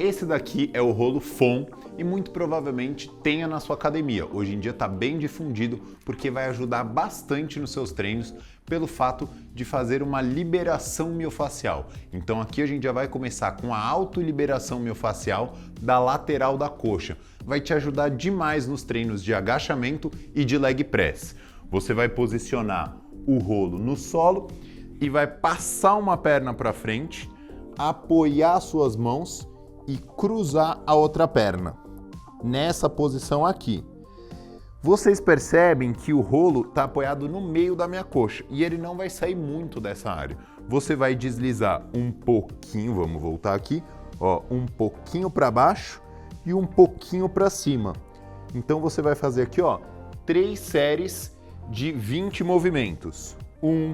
Esse daqui é o rolo FOM e muito provavelmente tenha na sua academia. Hoje em dia está bem difundido porque vai ajudar bastante nos seus treinos pelo fato de fazer uma liberação miofascial. Então aqui a gente já vai começar com a autoliberação miofascial da lateral da coxa. Vai te ajudar demais nos treinos de agachamento e de leg press. Você vai posicionar o rolo no solo e vai passar uma perna para frente, apoiar suas mãos e cruzar a outra perna, nessa posição aqui. Vocês percebem que o rolo está apoiado no meio da minha coxa e ele não vai sair muito dessa área. Você vai deslizar um pouquinho, vamos voltar aqui, ó, um pouquinho para baixo e um pouquinho para cima. Então você vai fazer aqui, ó, 3 séries de 20 movimentos. 1,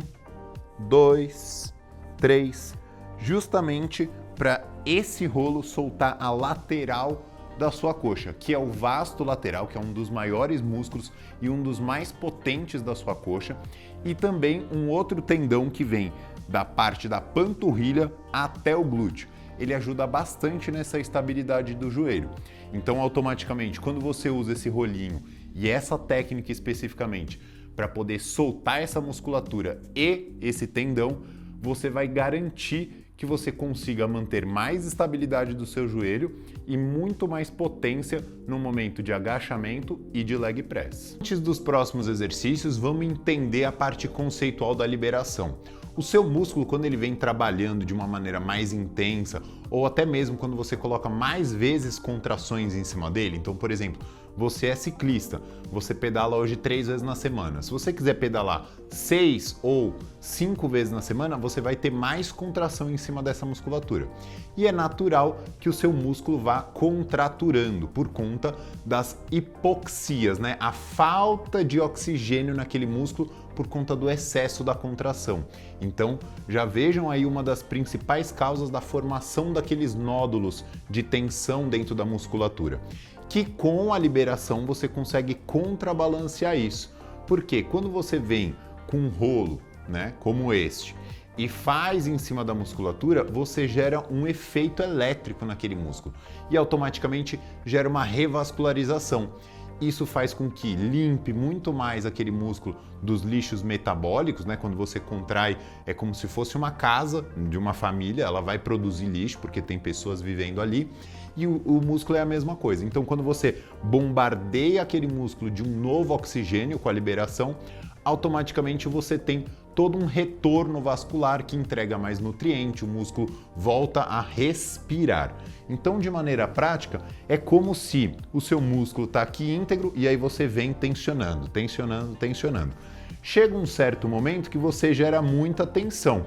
2, 3, justamente para esse rolo soltar a lateral da sua coxa, que é o vasto lateral, que é um dos maiores músculos e um dos mais potentes da sua coxa, e também um outro tendão que vem da parte da panturrilha até o glúteo. Ele ajuda bastante nessa estabilidade do joelho. Então, automaticamente, quando você usa esse rolinho e essa técnica especificamente para poder soltar essa musculatura e esse tendão, você vai garantir que você consiga manter mais estabilidade do seu joelho e muito mais potência no momento de agachamento e de leg press. Antes dos próximos exercícios, vamos entender a parte conceitual da liberação. O seu músculo, quando ele vem trabalhando de uma maneira mais intensa, ou até mesmo quando você coloca mais vezes contrações em cima dele, então, por exemplo, você é ciclista, você pedala hoje 3 vezes na semana. Se você quiser pedalar 6 ou 5 vezes na semana, você vai ter mais contração em cima dessa musculatura. E é natural que o seu músculo vá contraturando por conta das hipoxias, né? A falta de oxigênio naquele músculo por conta do excesso da contração. Então, já vejam aí uma das principais causas da formação daqueles nódulos de tensão dentro da musculatura, que com a liberação você consegue contrabalancear isso. Porque quando você vem com um rolo, né, como este, e faz em cima da musculatura, você gera um efeito elétrico naquele músculo e automaticamente gera uma revascularização. Isso faz com que limpe muito mais aquele músculo dos lixos metabólicos, né? Quando você contrai, é como se fosse uma casa de uma família, ela vai produzir lixo porque tem pessoas vivendo ali, e o músculo é a mesma coisa. Então, quando você bombardeia aquele músculo de um novo oxigênio com a liberação, automaticamente você tem todo um retorno vascular que entrega mais nutriente, o músculo volta a respirar. Então, de maneira prática, é como se o seu músculo está aqui íntegro e aí você vem tensionando, tensionando, tensionando. Chega um certo momento que você gera muita tensão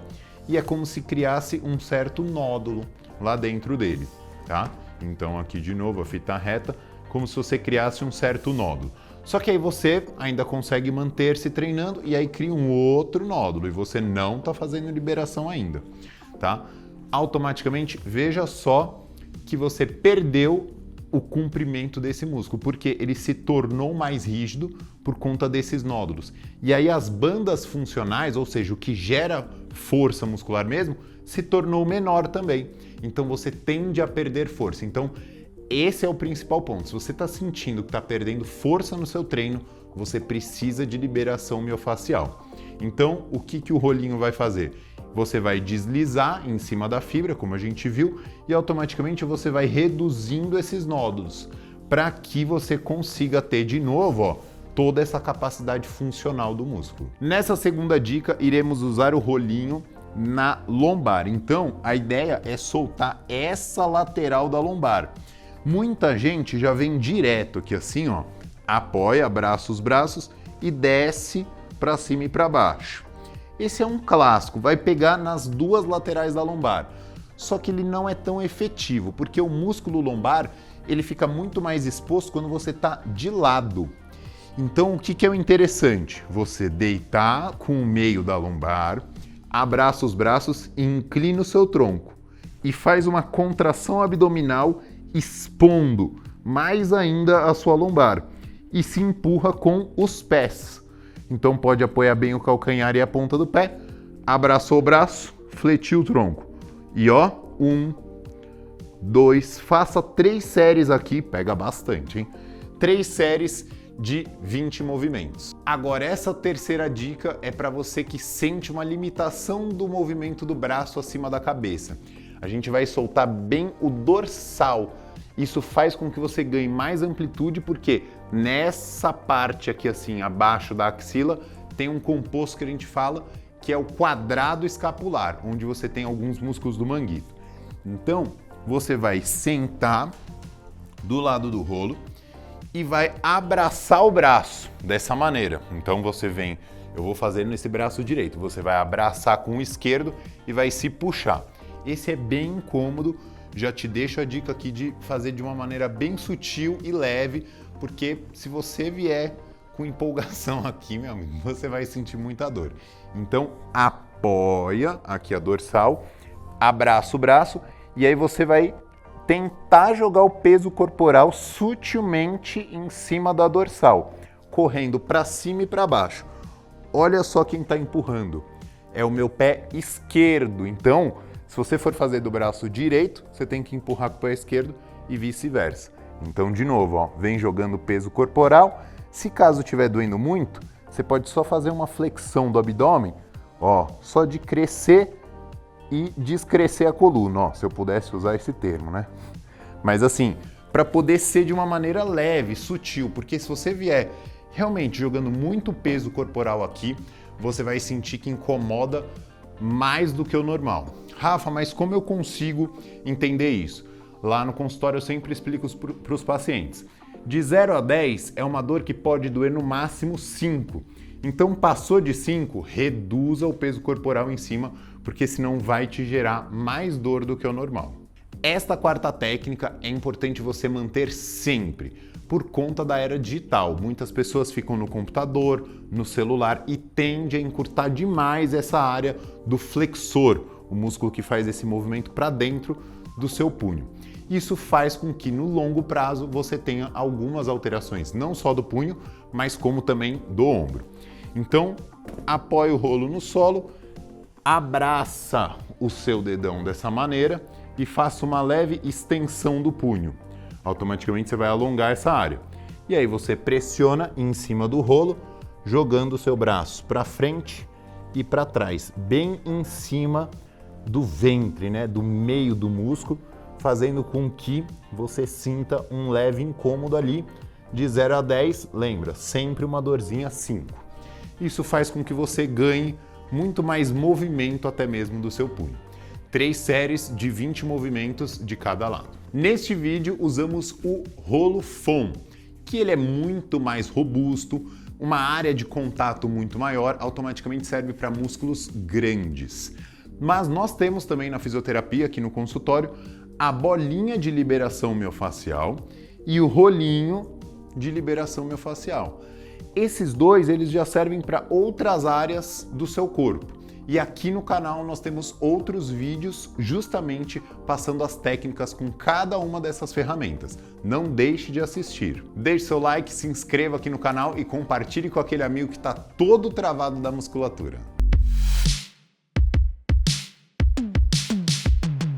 e é como se criasse um certo nódulo lá dentro dele, tá? Então, aqui de novo a fita reta, como se você criasse um certo nódulo. Só que aí você ainda consegue manter-se treinando e aí cria um outro nódulo e você não está fazendo liberação ainda, tá? Automaticamente, veja só que você perdeu o comprimento desse músculo, porque ele se tornou mais rígido por conta desses nódulos. E aí as bandas funcionais, ou seja, o que gera força muscular mesmo, se tornou menor também. Então você tende a perder força. Então, esse é o principal ponto. Se você está sentindo que está perdendo força no seu treino, você precisa de liberação miofascial. Então, o que o rolinho vai fazer? Você vai deslizar em cima da fibra, como a gente viu, e automaticamente você vai reduzindo esses nódulos para que você consiga ter de novo, ó, toda essa capacidade funcional do músculo. Nessa segunda dica, iremos usar o rolinho na lombar. Então, a ideia é soltar essa lateral da lombar. Muita gente já vem direto aqui assim, ó, apoia, abraça os braços e desce para cima e para baixo. Esse é um clássico, vai pegar nas duas laterais da lombar. Só que ele não é tão efetivo, porque o músculo lombar, ele fica muito mais exposto quando você está de lado. Então, o que é o interessante? Você deitar com o meio da lombar, abraça os braços e inclina o seu tronco. E faz uma contração abdominal expondo mais ainda a sua lombar e se empurra com os pés. Então pode apoiar bem o calcanhar e a ponta do pé, abraçou o braço, fletiu o tronco. E ó, 1, 2, faça 3 séries aqui, pega bastante, hein? 3 séries de 20 movimentos. Agora, essa terceira dica é para você que sente uma limitação do movimento do braço acima da cabeça. A gente vai soltar bem o dorsal. Isso faz com que você ganhe mais amplitude, porque nessa parte aqui assim, abaixo da axila, tem um composto que a gente fala que é o quadrado escapular, onde você tem alguns músculos do manguito. Então, você vai sentar do lado do rolo e vai abraçar o braço dessa maneira. Então você vem, eu vou fazer nesse braço direito, você vai abraçar com o esquerdo e vai se puxar. Esse é bem incômodo, já te deixo a dica aqui de fazer de uma maneira bem sutil e leve, porque se você vier com empolgação aqui, meu amigo, você vai sentir muita dor. Então apoia aqui a dorsal, abraça o braço e aí você vai tentar jogar o peso corporal sutilmente em cima da dorsal, correndo para cima e para baixo. Olha só quem está empurrando. É o meu pé esquerdo. Então, se você for fazer do braço direito, você tem que empurrar com o pé esquerdo e vice-versa. Então, de novo, ó, vem jogando o peso corporal. Se caso estiver doendo muito, você pode só fazer uma flexão do abdômen, ó, só de crescer e descrescer a coluna, ó, se eu pudesse usar esse termo, né? Mas assim, para poder ser de uma maneira leve, sutil, porque se você vier realmente jogando muito peso corporal aqui, você vai sentir que incomoda mais do que o normal. Rafa, mas como eu consigo entender isso? Lá no consultório eu sempre explico para os pacientes. De 0 a 10 é uma dor que pode doer no máximo 5. Então passou de 5, reduza o peso corporal em cima, porque senão vai te gerar mais dor do que o normal. Esta quarta técnica é importante você manter sempre, por conta da era digital. Muitas pessoas ficam no computador, no celular e tende a encurtar demais essa área do flexor, o músculo que faz esse movimento para dentro do seu punho. Isso faz com que no longo prazo você tenha algumas alterações, não só do punho, mas como também do ombro. Então, apoie o rolo no solo, abraça o seu dedão dessa maneira e faça uma leve extensão do punho. Automaticamente você vai alongar essa área. E aí você pressiona em cima do rolo, jogando o seu braço para frente e para trás, bem em cima do ventre, né, do meio do músculo, fazendo com que você sinta um leve incômodo ali. De 0 a 10, lembra, sempre uma dorzinha 5. Isso faz com que você ganhe muito mais movimento até mesmo do seu punho. 3 séries de 20 movimentos de cada lado. Neste vídeo usamos o rolo FOAM, que ele é muito mais robusto, uma área de contato muito maior, automaticamente serve para músculos grandes. Mas nós temos também na fisioterapia, aqui no consultório, a bolinha de liberação miofascial e o rolinho de liberação miofascial. Esses dois, eles já servem para outras áreas do seu corpo. E aqui no canal nós temos outros vídeos justamente passando as técnicas com cada uma dessas ferramentas. Não deixe de assistir. Deixe seu like, se inscreva aqui no canal e compartilhe com aquele amigo que está todo travado da musculatura.